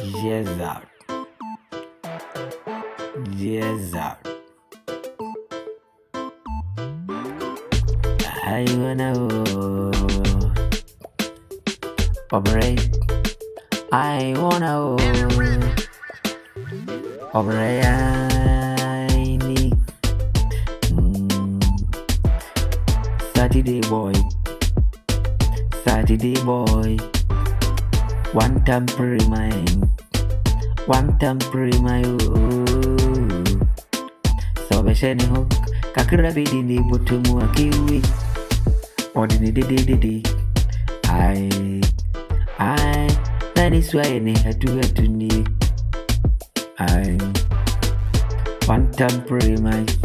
Yes, out. Yes, out. I wanna operate. I wanna operate. I need Saturday boy. Saturday boy. One temporary mind. One temporary mind. So be shining hook. Kakura be the butumu akiwi. Ordinary. That is why I had to need. One temporary mind.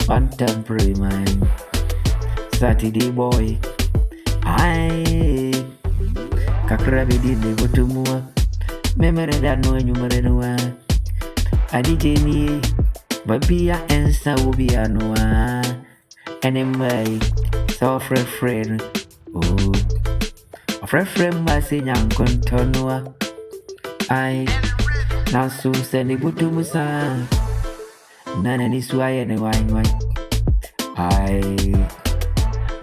One temporary mind. Saturday boy. Kakura be the butumu. Memory that no numero. I did any. Baby, I answer will be a noa. Anyway, so friend. Oh, a friend, my senior contonua. I now soon send it to Musa. None is why and wine.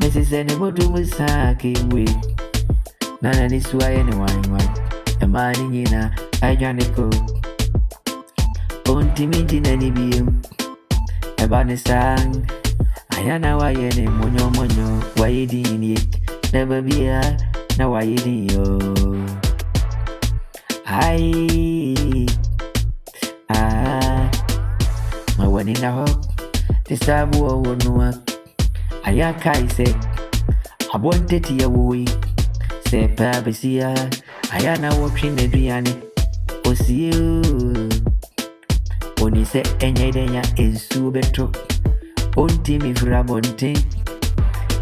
Mrs. Anibal to Musa came with none is why and wine. A man in I joined the cook. Untimidin any beam. A bunny sang. Ayana why any monyo. Why you did it? Never be a. Now why you did yo? My one in a hop. The sabu won't work. Ayakai said, I wanted to your wee. Say, Pabisia. Ayana watching the Diani. Oh, see you. Oni se enyedenya ensu beto onti mi frabonte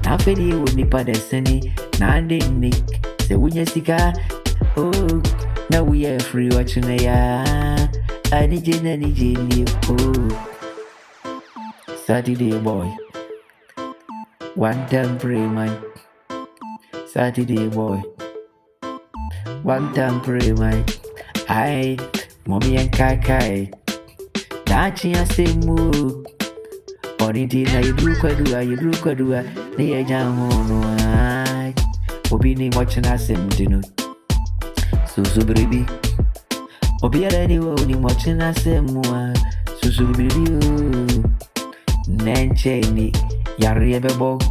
na fedi woni padeseni na ande se wunya sika oh na we are free watching ya ani jeni oh Saturday boy one temporary man Saturday boy one temporary man I mommy and kai Dachi a semu Onitina you do kwadua Niye jahono Obini watching a sim dino Susu baby Obi already woni watching a semu Susu baby Nenche ni Yariebebo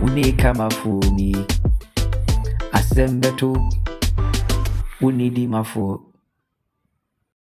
Uni kama funi Asembeto Uni di mafo